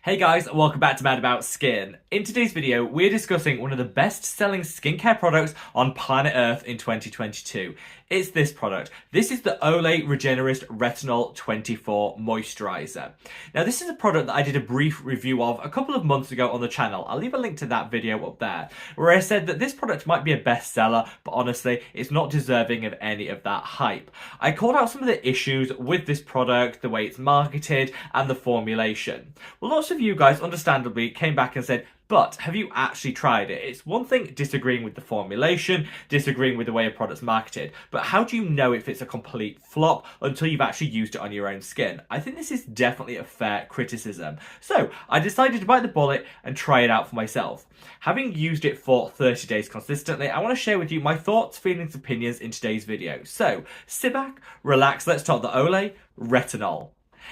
Hey guys, welcome back to Mad About Skin. In today's video, we're discussing one of the best-selling skincare products on planet Earth in 2022. It's this product. This is the Olay Regenerist Retinol 24 Moisturiser. Now, this is a product that I did a brief review of a couple of months ago on the channel. I'll leave a link to that video up there, where I said that this product might be a bestseller, but honestly, it's not deserving of any of that hype. I called out some of the issues with this product, the way it's marketed, and the formulation. Well, lots of you guys understandably came back and said, but have you actually tried it? It's one thing disagreeing with the formulation, disagreeing with the way a product's marketed, but how do you know if it's a complete flop until you've actually used it on your own skin? I think this is definitely a fair criticism. So I decided to bite the bullet and try it out for myself. Having used it for 30 days consistently, I want to share with you my thoughts, feelings, opinions in today's video. So sit back, relax, let's talk the Olay Retinol.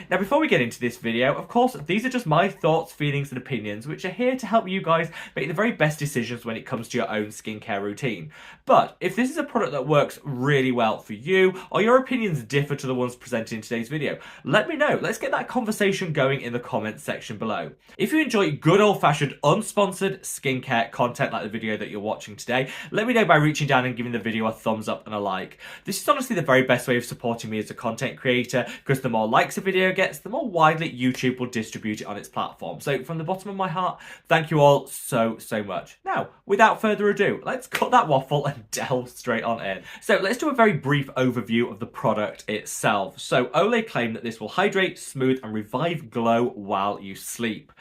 Now, before we get into this video, of course, these are just my thoughts, feelings, and opinions, which are here to help you guys make the very best decisions when it comes to your own skincare routine. But if this is a product that works really well for you, or your opinions differ to the ones presented in today's video, let me know. Let's get that conversation going in the comments section below. If you enjoy good old-fashioned, unsponsored skincare content like the video that you're watching today, let me know by reaching down and giving the video a thumbs up and a like. This is honestly the very best way of supporting me as a content creator, because the more likes a video gets, the more widely YouTube will distribute it on its platform. So from the bottom of my heart, thank you all so much. Now, without further ado, let's cut that waffle and delve straight on in. So let's do a very brief overview of the product itself. So Olay claim that this will hydrate, smooth, and revive glow while you sleep.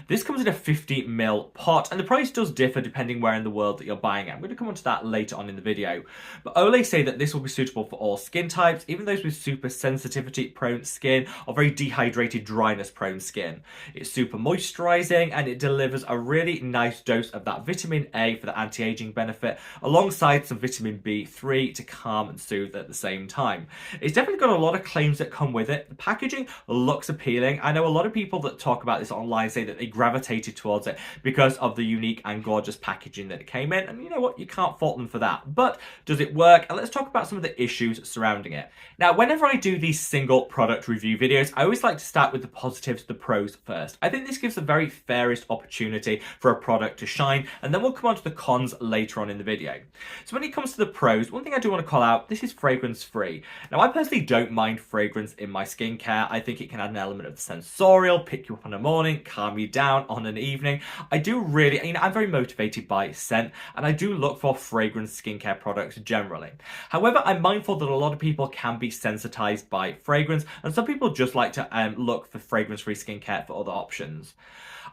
This comes in a 50ml pot, and the price does differ depending where in the world that you're buying it. I'm going to come on to that later on in the video. But Olay say that this will be suitable for all skin types, even those with super sensitivity prone skin or very dehydrated dryness prone skin. It's super moisturizing and it delivers a really nice dose of that vitamin A for the anti-aging benefit, alongside some vitamin B3 to calm and soothe at the same time. It's definitely got a lot of claims that come with it. The packaging looks appealing. I know a lot of people that talk about this online say that they gravitated towards it because of the unique and gorgeous packaging that it came in, and you know what, you can't fault them for that. But does it work? And let's talk about some of the issues surrounding it. Now, whenever I do these single product review videos, I always like to start with the positives, the pros first. I think this gives the very fairest opportunity for a product to shine, and then we'll come on to the cons later on in the video. So when it comes to the pros, one thing I do want to call out, this is fragrance free. Now, I personally don't mind fragrance in my skincare. I think it can add an element of the sensorial, pick you up in the morning, calm you down on an evening. I do really, I'm very motivated by scent, and I do look for fragrance skincare products generally. However, I'm mindful that a lot of people can be sensitized by fragrance, and some people just like to look for fragrance-free skincare for other options.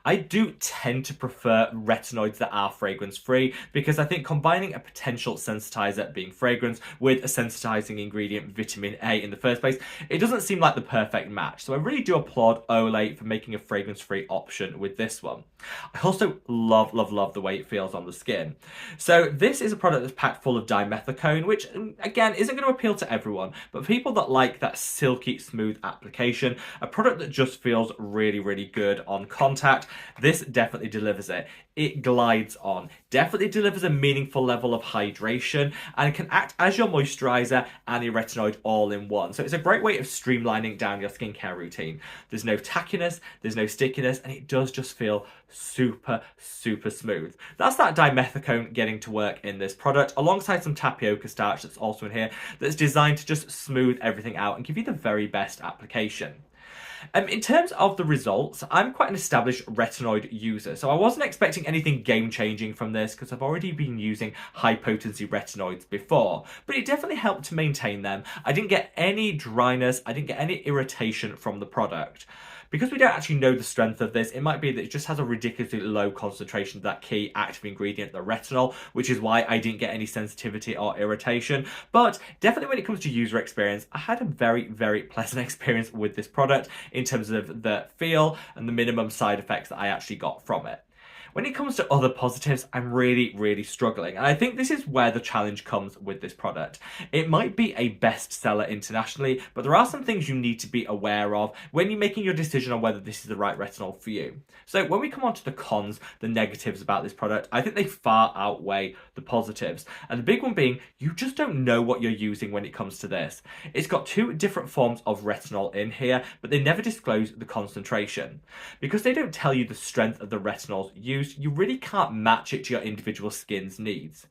I do tend to prefer retinoids that are fragrance-free because I think combining a potential sensitizer, being fragrance, with a sensitizing ingredient, vitamin A, in the first place, it doesn't seem like the perfect match. So I really do applaud Olay for making a fragrance-free option with this one. I also love the way it feels on the skin. So this is a product that's packed full of dimethicone, which again isn't going to appeal to everyone, but people that like that silky smooth application, a product that just feels really good on contact, this definitely delivers it. It glides on, definitely delivers a meaningful level of hydration, and can act as your moisturiser and your retinoid all in one. So it's a great way of streamlining down your skincare routine. There's no tackiness, there's no stickiness, and it does just feel super smooth. That's that dimethicone getting to work in this product, alongside some tapioca starch that's also in here, that's designed to just smooth everything out and give you the very best application. In terms of the results, I'm quite an established retinoid user, so I wasn't expecting anything game-changing from this because I've already been using high-potency retinoids before, but it definitely helped to maintain them. I didn't get any dryness, I didn't get any irritation from the product. Because we don't actually know the strength of this, it might be that it just has a ridiculously low concentration of that key active ingredient, the retinol, which is why I didn't get any sensitivity or irritation. But definitely when it comes to user experience, I had a very pleasant experience with this product in terms of the feel and the minimum side effects that I actually got from it. When it comes to other positives, I'm really struggling. And I think this is where the challenge comes with this product. It might be a bestseller internationally, but there are some things you need to be aware of when you're making your decision on whether this is the right retinol for you. So when we come on to the cons, the negatives about this product, I think they far outweigh the positives. And the big one being, you just don't know what you're using when it comes to this. It's got two different forms of retinol in here, but they never disclose the concentration. Because they don't tell you the strength of the retinols used, you really can't match it to your individual skin's needs.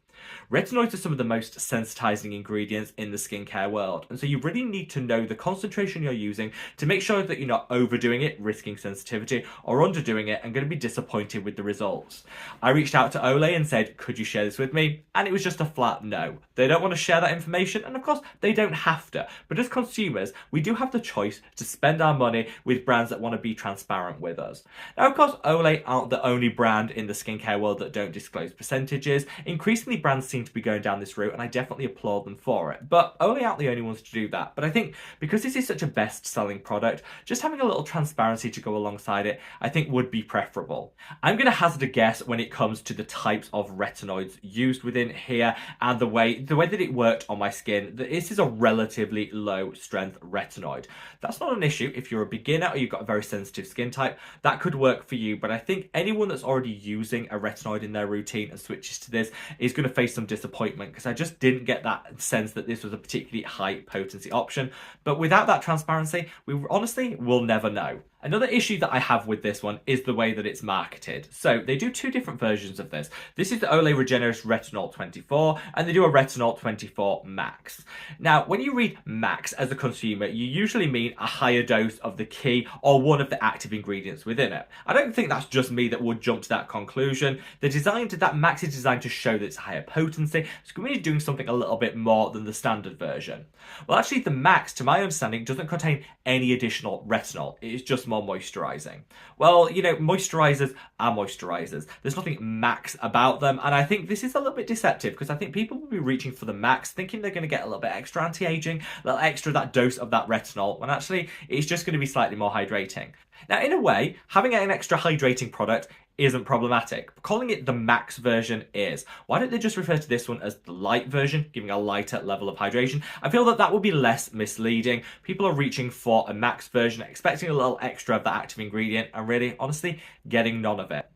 Retinoids are some of the most sensitizing ingredients in the skincare world, and so you really need to know the concentration you're using to make sure that you're not overdoing it, risking sensitivity, or underdoing it and going to be disappointed with the results. I reached out to Olay and said, could you share this with me? And it was just a flat no. They don't want to share that information, and of course they don't have to, but as consumers we do have the choice to spend our money with brands that want to be transparent with us. Now of course Olay aren't the only brand in the skincare world that don't disclose percentages. Increasingly brands seem to be going down this route, and I definitely applaud them for it. But Olay aren't the only ones to do that. But I think because this is such a best-selling product, just having a little transparency to go alongside it, I think would be preferable. I'm going to hazard a guess when it comes to the types of retinoids used within here and the way that it worked on my skin, that this is a relatively low-strength retinoid. That's not an issue if you're a beginner or you've got a very sensitive skin type. That could work for you, but I think anyone that's already using a retinoid in their routine and switches to this is going to face some disappointment, because I just didn't get that sense that this was a particularly high potency option. But without that transparency, we honestly will never know. Another issue that I have with this one is the way that it's marketed. So they do two different versions of this. This is the Olay Regenerist Retinol 24, and they do a Retinol 24 Max. Now, when you read Max as a consumer, you usually mean a higher dose of the key or one of the active ingredients within it. I don't think that's just me that would jump to that conclusion. That Max is designed to show that it's a higher potency, so we're really doing something a little bit more than the standard version. Well, actually, the Max, to my understanding, doesn't contain any additional retinol. It is just more moisturizing. Well, you know, moisturizers are moisturizers. There's nothing max about them, and I think this is a little bit deceptive, because I think people will be reaching for the max thinking they're going to get a little bit extra anti-aging, a little extra that dose of that retinol, when actually it's just going to be slightly more hydrating. Now, in a way, having an extra hydrating product isn't problematic. Calling it the max version is. Why don't they just refer to this one as the light version, giving a lighter level of hydration? I feel that that would be less misleading. People are reaching for a max version, expecting a little extra of the active ingredient, and really, honestly, getting none of it.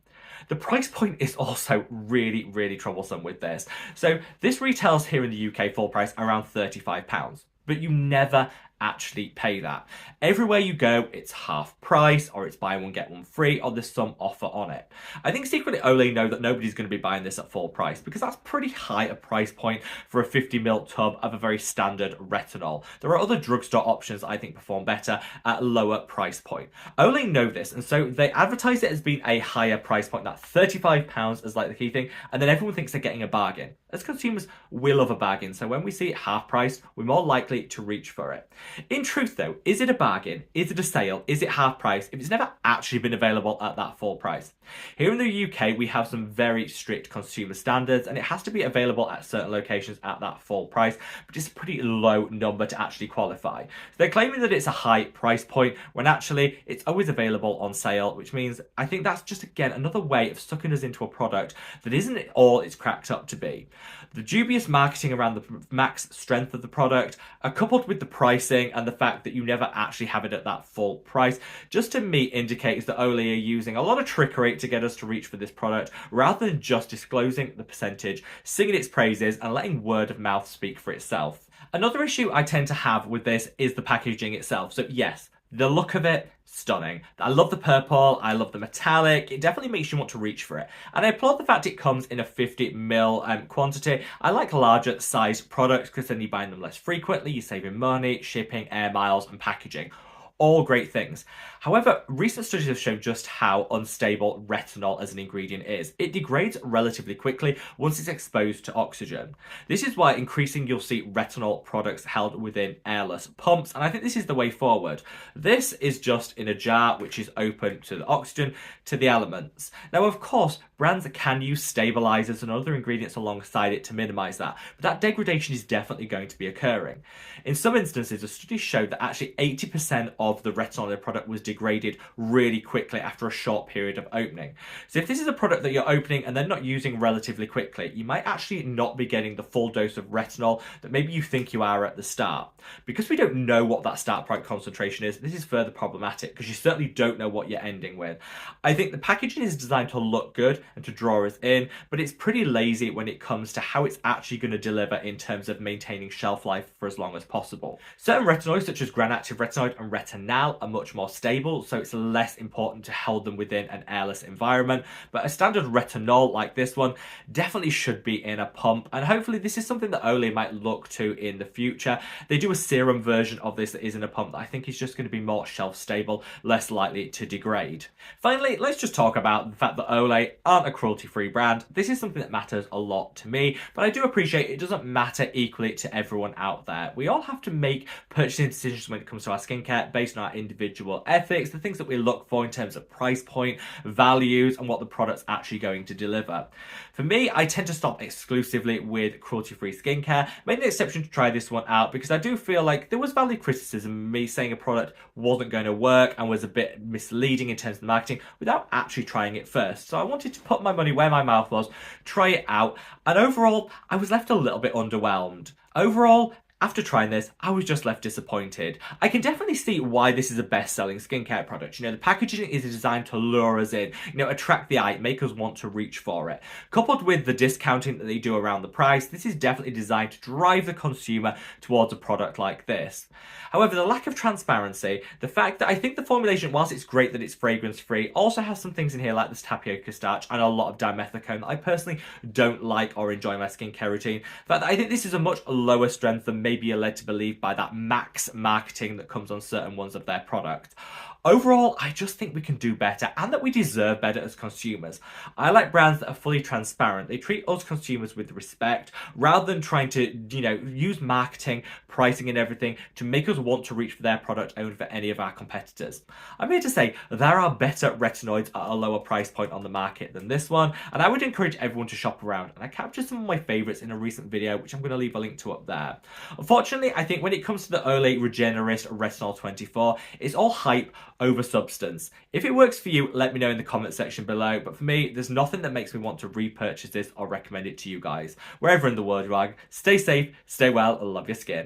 The price point is also really troublesome with this. So this retails here in the UK full price around £35, but you never actually pay that. Everywhere you go, it's half price, or it's buy one get one free, or there's some offer on it. I think secretly Olay know that nobody's going to be buying this at full price, because that's pretty high a price point for a 50ml tub of a very standard retinol. There are other drugstore options I think perform better at a lower price point. Olay know this, and so they advertise it as being a higher price point, that £35 is like the key thing, and then everyone thinks they're getting a bargain. As consumers, we love a bargain, so when we see it half price, we're more likely to reach for it. In truth though, is it a bargain? Is it a sale? Is it half price if it's never actually been available at that full price? Here in the UK, we have some very strict consumer standards, and it has to be available at certain locations at that full price, but it's a pretty low number to actually qualify. So they're claiming that it's a high price point when actually it's always available on sale, which means I think that's just, again, another way of sucking us into a product that isn't all it's cracked up to be. The dubious marketing around the max strength of the product, coupled with the pricing and the fact that you never actually have it at that full price, just to me indicates that Olay are using a lot of trickery to get us to reach for this product, rather than just disclosing the percentage, singing its praises, and letting word of mouth speak for itself. Another issue I tend to have with this is the packaging itself. So yes, the look of it, stunning. I love the purple, I love the metallic, it definitely makes you want to reach for it. And I applaud the fact it comes in a 50ml quantity. I like larger sized products because then you're buying them less frequently, you're saving money, shipping, air miles, and packaging. All great things. However, recent studies have shown just how unstable retinol as an ingredient is. It degrades relatively quickly once it's exposed to oxygen. This is why increasingly you'll see retinol products held within airless pumps, and I think this is the way forward. This is just in a jar which is open to the oxygen, to the elements. Now, of course, brands can use stabilizers and other ingredients alongside it to minimize that, but that degradation is definitely going to be occurring. In some instances, the studies show that actually 80% of the retinol in the product was degraded really quickly after a short period of opening. So if this is a product that you're opening and then not using relatively quickly, you might actually not be getting the full dose of retinol that maybe you think you are at the start. Because we don't know what that start product concentration is, this is further problematic because you certainly don't know what you're ending with. I think the packaging is designed to look good and to draw us in, but it's pretty lazy when it comes to how it's actually going to deliver in terms of maintaining shelf life for as long as possible. Certain retinoids such as gram-active retinoid and retinal are much more stable, so it's less important to hold them within an airless environment, but a standard retinol like this one definitely should be in a pump, and hopefully this is something that Olay might look to in the future. They do a serum version of this that is in a pump that I think is just going to be more shelf stable, less likely to degrade. Finally, let's just talk about the fact that Olay aren't a cruelty-free brand. This is something that matters a lot to me, but I do appreciate it doesn't matter equally to everyone out there. We all have to make purchasing decisions when it comes to our skincare based on our individual ethics, the things that we look for in terms of price point, values, and what the product's actually going to deliver. For me, I tend to stop exclusively with cruelty-free skincare. Made an exception to try this one out because I do feel like there was valid criticism of me saying a product wasn't going to work and was a bit misleading in terms of the marketing without actually trying it first. So I wanted to put my money where my mouth was, try it out, and overall, I was left a little bit underwhelmed. Overall, after trying this, I was just left disappointed. I can definitely see why this is a best-selling skincare product. You know, the packaging is designed to lure us in, you know, attract the eye, make us want to reach for it. Coupled with the discounting that they do around the price, this is definitely designed to drive the consumer towards a product like this. However, the lack of transparency, the fact that I think the formulation, whilst it's great that it's fragrance-free, also has some things in here like this tapioca starch and a lot of dimethicone that I personally don't like or enjoy in my skincare routine. The fact that I think this is a much lower strength than maybe you're led to believe by that max marketing that comes on certain ones of their product. Overall, I just think we can do better and that we deserve better as consumers. I like brands that are fully transparent. They treat us consumers with respect rather than trying to, you know, use marketing, pricing and everything to make us want to reach for their product over any of our competitors. I'm here to say there are better retinoids at a lower price point on the market than this one, and I would encourage everyone to shop around. And I captured some of my favorites in a recent video, which I'm going to leave a link to up there. Unfortunately, I think when it comes to the Olay Regenerist Retinol 24, it's all hype over substance. If it works for you, let me know in the comment section below, but for me, there's nothing that makes me want to repurchase this or recommend it to you guys. Wherever in the world you are, stay safe, stay well, and love your skin.